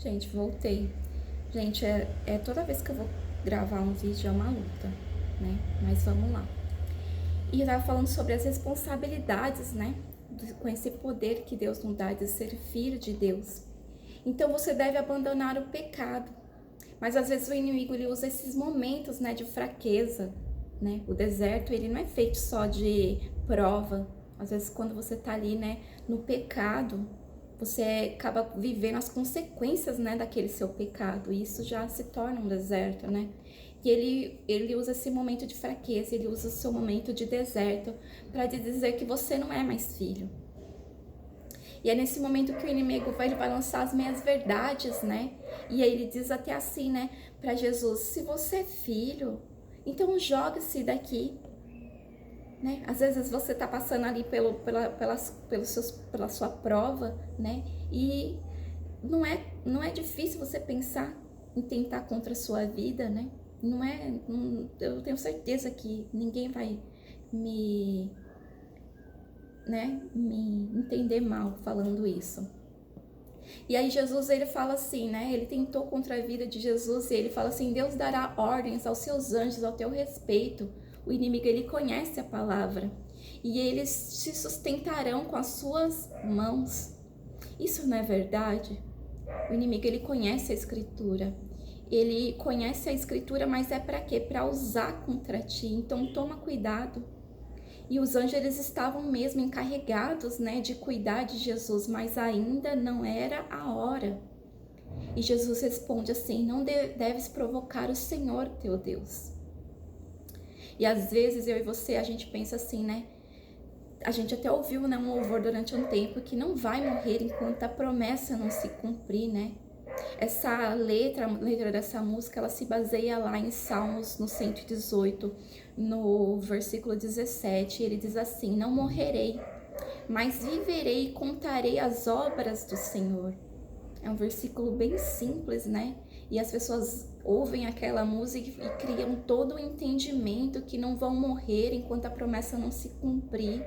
Gente, voltei. Gente, toda vez que eu vou gravar um vídeo é uma luta, né? Mas vamos lá. E eu tava falando sobre as responsabilidades, né? Com esse poder que Deus nos dá de ser filho de Deus. Então você deve abandonar o pecado. Mas às vezes o inimigo ele usa esses momentos, né, de fraqueza, né? O deserto ele não é feito só de prova. Às vezes quando você tá ali, né, no pecado, você acaba vivendo as consequências, né, daquele seu pecado. E isso já se torna um deserto, né? E ele usa esse momento de fraqueza, ele usa o seu momento de deserto para dizer que você não é mais filho. E é nesse momento que o inimigo ele vai lançar as meias verdades, né? E aí ele diz até assim, né, para Jesus: se você é filho, então jogue-se daqui. Né? Às vezes você tá passando ali pela sua prova, né? E não é difícil você pensar em tentar contra a sua vida, né? Eu tenho certeza que ninguém vai me, me entender mal falando isso. E aí Jesus, ele fala assim, né? Ele tentou contra a vida de Jesus e ele fala assim: Deus dará ordens aos seus anjos ao teu respeito. O inimigo, ele conhece a palavra e eles se sustentarão com as suas mãos. Isso não é verdade? O inimigo, ele conhece a escritura. Ele conhece a escritura, mas é para quê? Para usar contra ti. Então toma cuidado. E os anjos, eles estavam mesmo encarregados, né, de cuidar de Jesus, mas ainda não era a hora. E Jesus responde assim: não deves provocar o Senhor teu Deus. E às vezes eu e você, a gente pensa assim, né? A gente até ouviu, né, um louvor durante um tempo que não vai morrer enquanto a promessa não se cumprir, né? Essa letra, a letra dessa música, ela se baseia lá em Salmos, no 118, no versículo 17. Ele diz assim: não morrerei, mas viverei e contarei as obras do Senhor. É um versículo bem simples, né? E as pessoas ouvem aquela música e criam todo o entendimento que não vão morrer enquanto a promessa não se cumprir.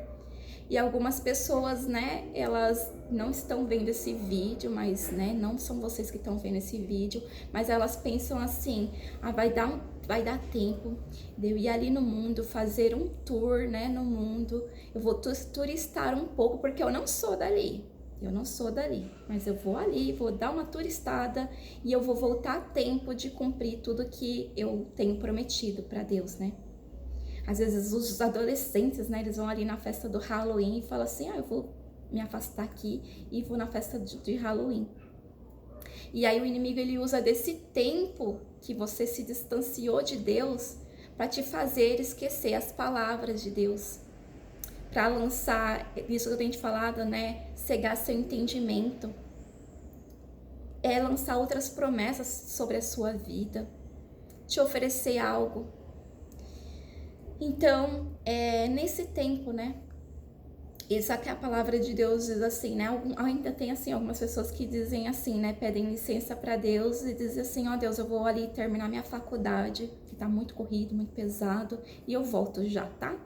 E algumas pessoas, né, elas não estão vendo esse vídeo, mas, né, não são vocês que estão vendo esse vídeo, mas elas pensam assim: ah, vai dar tempo de eu ir ali no mundo, fazer um tour, né, no mundo, eu vou turistar um pouco, porque eu não sou dali. Eu não sou dali, mas eu vou ali, vou dar uma turistada e eu vou voltar a tempo de cumprir tudo que eu tenho prometido para Deus, né? Às vezes os adolescentes, né, eles vão ali na festa do Halloween e falam assim: ah, eu vou me afastar aqui e vou na festa de Halloween. E aí o inimigo, ele usa desse tempo que você se distanciou de Deus para te fazer esquecer as palavras de Deus, para lançar isso que eu tenho te falado, né, cegar seu entendimento, lançar outras promessas sobre a sua vida, te oferecer algo. Então, nesse tempo, né, isso que a palavra de Deus diz assim, né? Ainda tem assim algumas pessoas que dizem assim, né? Pedem licença para Deus e dizem assim: ó, Deus, eu vou ali terminar minha faculdade, que tá muito corrido, muito pesado, e eu volto já, tá?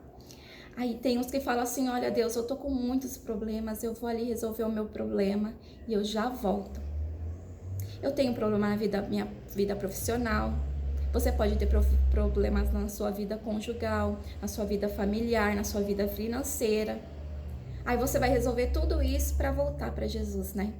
Aí tem uns que falam assim: olha, Deus, eu tô com muitos problemas, eu vou ali resolver o meu problema e eu já volto. Eu tenho problema na minha vida profissional. Você pode ter problemas na sua vida conjugal, na sua vida familiar, na sua vida financeira. Aí você vai resolver tudo isso para voltar para Jesus, né?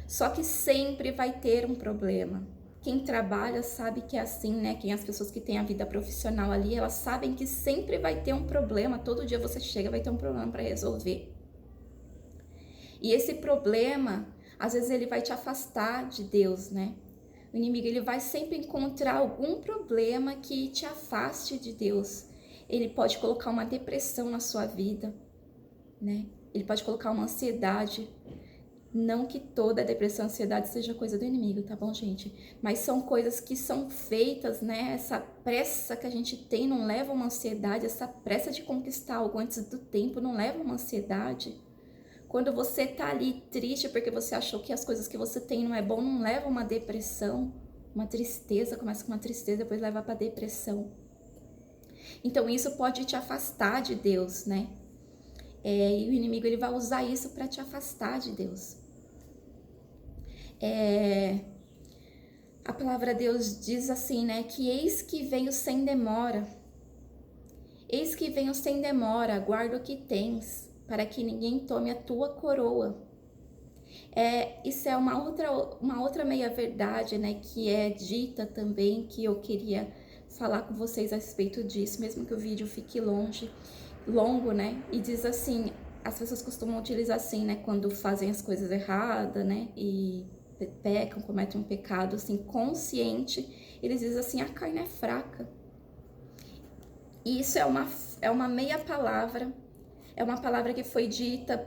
Só que sempre vai ter um problema. Quem trabalha sabe que é assim, né? As pessoas que têm a vida profissional ali, elas sabem que sempre vai ter um problema. Todo dia você chega, vai ter um problema para resolver. E esse problema, às vezes ele vai te afastar de Deus, né? O inimigo, ele vai sempre encontrar algum problema que te afaste de Deus. Ele pode colocar uma depressão na sua vida, né? Ele pode colocar uma ansiedade. Não que toda depressão e ansiedade seja coisa do inimigo, tá bom, gente? Mas são coisas que são feitas, né? Essa pressa que a gente tem não leva a uma ansiedade, essa pressa de conquistar algo antes do tempo não leva a uma ansiedade. Quando você tá ali triste porque você achou que as coisas que você tem não é bom, não leva a uma depressão, uma tristeza, começa com uma tristeza, depois leva pra depressão. Então isso pode te afastar de Deus, né? E o inimigo, ele vai usar isso para te afastar de Deus. a palavra de Deus diz assim, né? Que eis que venho sem demora. Eis que venho sem demora, guarda o que tens, para que ninguém tome a tua coroa. Isso é uma outra meia-verdade, né? Que é dita também, que eu queria falar com vocês a respeito disso, mesmo que o vídeo fique longo, né? E diz assim, as pessoas costumam utilizar assim, né? Quando fazem as coisas erradas, né? E pecam, cometem um pecado, assim, consciente, eles dizem assim, a carne é fraca. E isso é uma meia palavra, é uma palavra que foi dita,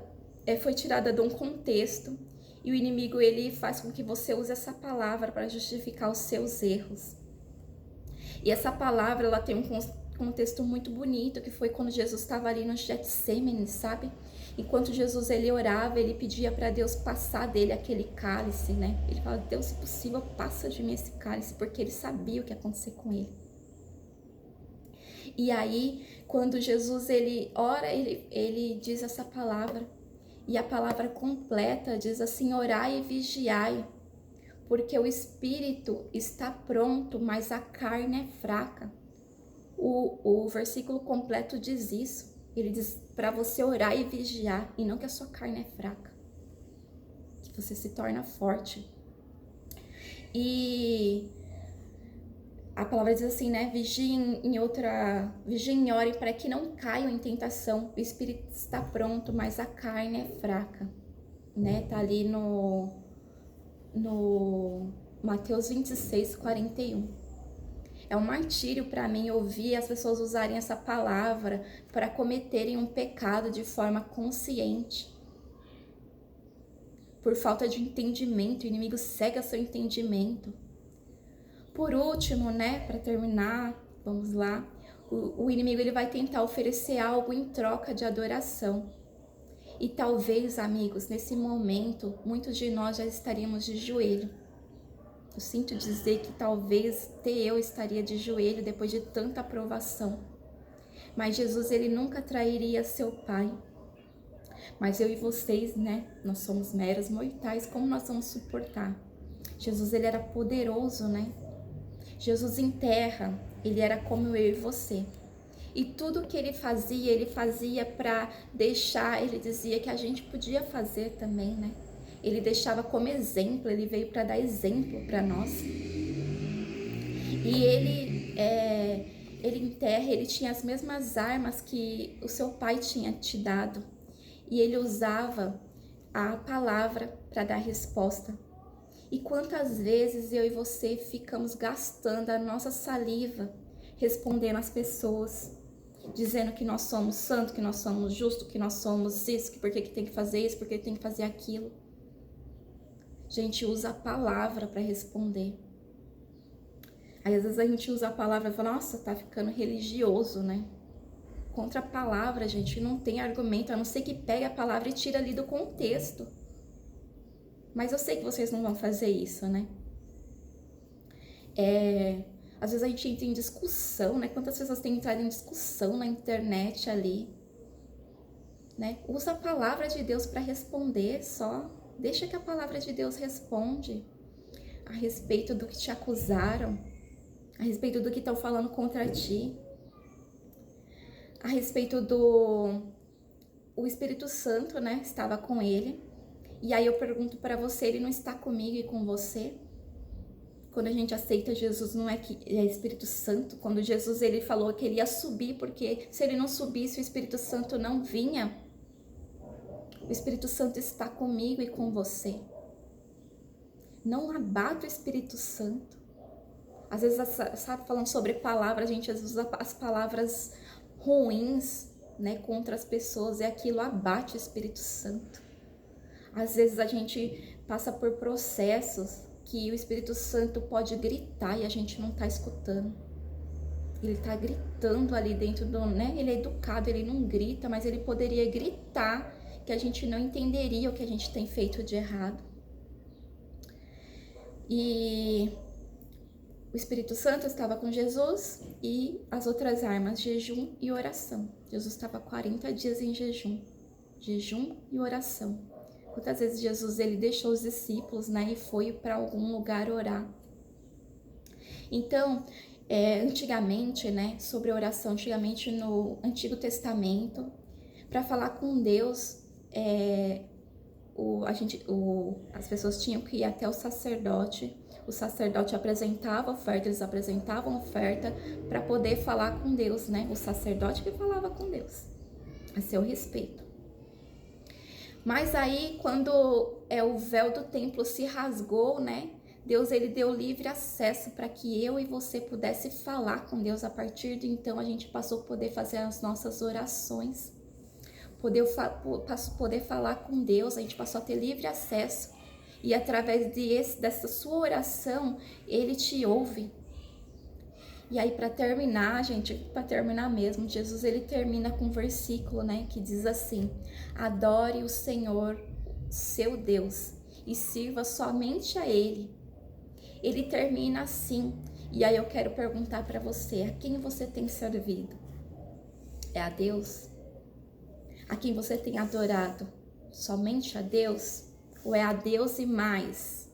foi tirada de um contexto, e o inimigo, ele faz com que você use essa palavra para justificar os seus erros. E essa palavra, ela tem um contexto muito bonito, que foi quando Jesus estava ali no Getsêmani, sabe? Enquanto Jesus, ele orava, ele pedia para Deus passar dele aquele cálice, né? Ele fala, Deus, se possível, passa de mim esse cálice, porque ele sabia o que ia acontecer com ele. E aí, quando Jesus, ele ora, ele diz essa palavra, e a palavra completa diz assim, orai e vigiai, porque o espírito está pronto, mas a carne é fraca. O versículo completo diz isso. Ele diz para você orar e vigiar, e não que a sua carne é fraca, que você se torna forte. E a palavra diz assim, né? Vigiem e orem para que não caiam em tentação. O espírito está pronto, mas a carne é fraca, né? Tá ali no Mateus 26, 41. É um martírio para mim ouvir as pessoas usarem essa palavra para cometerem um pecado de forma consciente. Por falta de entendimento, o inimigo cega seu entendimento. Por último, né, para terminar, vamos lá, o inimigo, ele vai tentar oferecer algo em troca de adoração. E talvez, amigos, nesse momento, muitos de nós já estaríamos de joelho. Eu sinto dizer que talvez até eu estaria de joelho depois de tanta aprovação. Mas Jesus, ele nunca trairia seu Pai. Mas eu e vocês, né, nós somos meros mortais, como nós vamos suportar? Jesus, ele era poderoso, né? Jesus em terra, ele era como eu e você. E tudo que ele fazia para deixar, ele dizia que a gente podia fazer também, né? Ele deixava como exemplo, ele veio para dar exemplo para nós. E ele em terra, ele tinha as mesmas armas que o seu pai tinha te dado. E ele usava a palavra para dar resposta. E quantas vezes eu e você ficamos gastando a nossa saliva respondendo às pessoas, dizendo que nós somos santos, que nós somos justos, que nós somos isso, que por que tem que fazer isso, por que tem que fazer aquilo. A gente usa a palavra para responder. Aí às vezes a gente usa a palavra e fala, nossa, tá ficando religioso, né? Contra a palavra, gente, não tem argumento, a não ser que pegue a palavra e tire ali do contexto. Mas eu sei que vocês não vão fazer isso, né? Às vezes a gente entra em discussão, né? Quantas pessoas têm entrado em discussão na internet ali, né? Usa a palavra de Deus para responder só. Deixa que a palavra de Deus responde a respeito do que te acusaram, a respeito do que estão falando contra ti, a respeito o Espírito Santo, né? Estava com ele. E aí eu pergunto para você, ele não está comigo e com você? Quando a gente aceita Jesus, não é que é Espírito Santo? Quando Jesus, ele falou que ele ia subir, porque se ele não subisse, o Espírito Santo não vinha. O Espírito Santo está comigo e com você. Não abata o Espírito Santo. Às vezes, sabe, falando sobre palavras, a gente às vezes usa as palavras ruins, né, contra as pessoas, e aquilo abate o Espírito Santo. Às vezes a gente passa por processos que o Espírito Santo pode gritar e a gente não tá escutando. Ele tá gritando ali dentro né? Ele é educado, ele não grita, mas ele poderia gritar que a gente não entenderia o que a gente tem feito de errado. E o Espírito Santo estava com Jesus e as outras armas, jejum e oração. Jesus estava 40 dias em jejum e oração. Quantas vezes Jesus, ele deixou os discípulos, né, e foi para algum lugar orar. Então, antigamente, né, sobre oração, antigamente no Antigo Testamento, para falar com Deus, as pessoas tinham que ir até o sacerdote apresentava oferta, eles apresentavam oferta para poder falar com Deus, né? O sacerdote que falava com Deus, a seu respeito. Mas aí, quando o véu do templo se rasgou, né? Deus, ele deu livre acesso para que eu e você pudesse falar com Deus. A partir de então, a gente passou a poder fazer as nossas orações, poder falar com Deus, a gente passou a ter livre acesso. E através dessa sua oração, ele te ouve. E aí, para terminar, gente, para terminar mesmo, Jesus, ele termina com um versículo, né, que diz assim: adore o Senhor, seu Deus, e sirva somente a Ele. Ele termina assim. E aí eu quero perguntar para você, a quem você tem servido? É a Deus? A quem você tem adorado? Somente a Deus? Ou é a Deus e mais,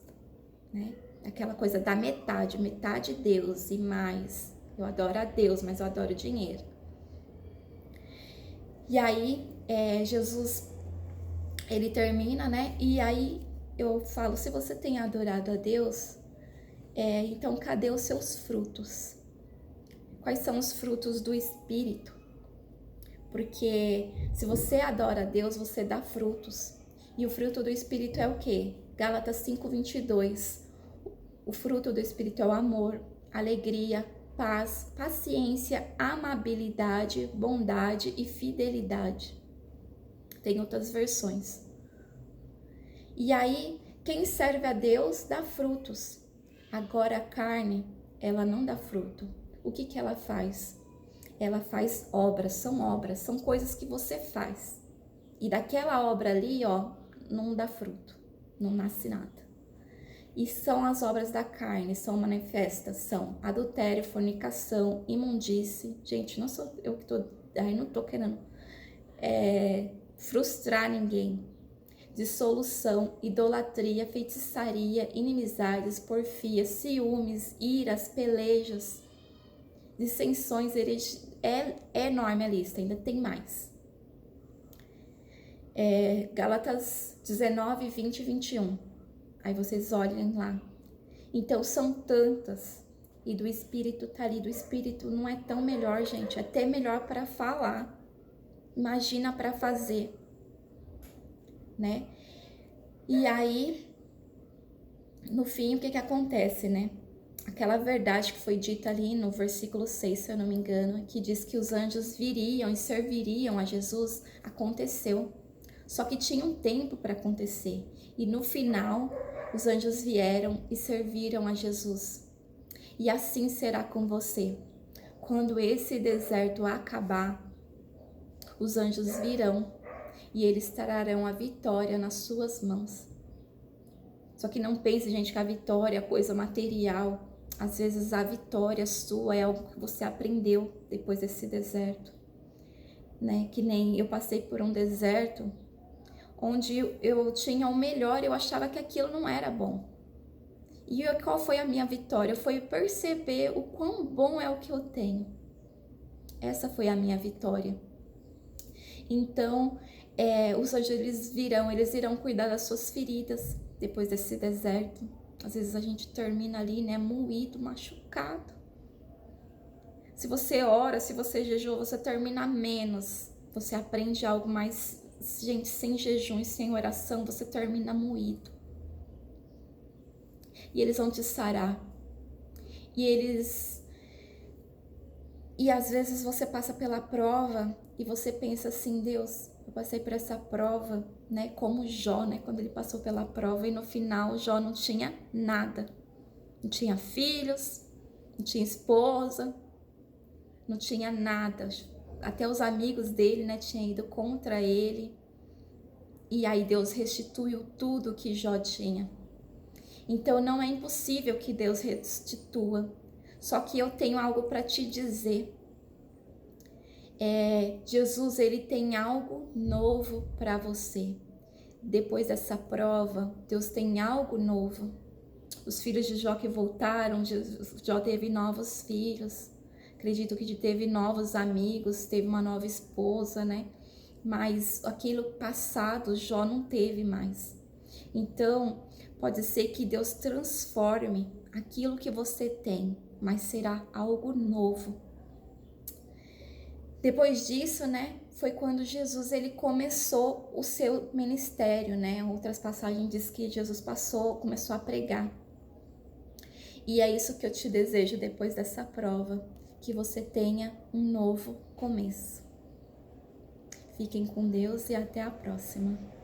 né? Aquela coisa da metade Deus e mais. Eu adoro a Deus, mas eu adoro dinheiro. E aí, Jesus, ele termina, né? E aí eu falo, se você tem adorado a Deus, então cadê os seus frutos? Quais são os frutos do Espírito? Porque se você adora a Deus, você dá frutos. E o fruto do Espírito é o quê? Gálatas 5:22. O fruto do Espírito é o amor, alegria, paz, paciência, amabilidade, bondade e fidelidade. Tem outras versões. E aí, quem serve a Deus dá frutos. Agora a carne, ela não dá fruto. O que ela faz? Ela faz obras, são coisas que você faz. E daquela obra ali, ó, não dá fruto, não nasce nada. E são as obras da carne, são manifestas, são adultério, fornicação, imundície. Gente, não sou eu que tô, aí não tô querendo frustrar ninguém. Dissolução, idolatria, feitiçaria, inimizades, porfia, ciúmes, iras, pelejas, dissensões, é enorme a lista, ainda tem mais. Gálatas 19, 20 e 21. Aí vocês olhem lá. Então são tantas. E do Espírito tá ali. Do Espírito não é tão melhor, gente. É até melhor para falar. Imagina para fazer, né? E aí, no fim, o que acontece, né? Aquela verdade que foi dita ali no versículo 6, se eu não me engano, que diz que os anjos viriam e serviriam a Jesus, aconteceu. Só que tinha um tempo para acontecer. E no final, os anjos vieram e serviram a Jesus. E assim será com você. Quando esse deserto acabar, os anjos virão e eles trarão a vitória nas suas mãos. Só que não pense, gente, que a vitória é coisa material. Às vezes a vitória sua é algo que você aprendeu depois desse deserto, né? Que nem eu passei por um deserto onde eu tinha o melhor, eu achava que aquilo não era bom. E qual foi a minha vitória? Foi perceber o quão bom é o que eu tenho. Essa foi a minha vitória. Então, os anjos eles irão cuidar das suas feridas depois desse deserto. Às vezes a gente termina ali, né, moído, machucado. Se você ora, se você jejua, você termina menos. Você aprende algo mais. Gente, sem jejum e sem oração, você termina moído. E eles vão te sarar. E às vezes você passa pela prova e você pensa assim, Deus, eu passei por essa prova, né? Como Jó, né? Quando ele passou pela prova e no final Jó não tinha nada. Não tinha filhos, não tinha esposa, não tinha nada. Até os amigos dele, né, tinham ido contra ele. E aí Deus restituiu tudo que Jó tinha. Então não é impossível que Deus restitua. Só que eu tenho algo para te dizer. Jesus, ele tem algo novo para você. Depois dessa prova, Deus tem algo novo. os filhos de Jó que voltaram, Jó teve novos filhos, acredito que teve novos amigos, teve uma nova esposa, né? Mas aquilo passado Jó não teve mais. Então, pode ser que Deus transforme aquilo que você tem, mas será algo novo. Depois disso, né, foi quando Jesus ele começou o seu ministério, né? Outras passagens diz que Jesus começou a pregar. E é isso que eu te desejo depois dessa prova, que você tenha um novo começo. Fiquem com Deus e até a próxima.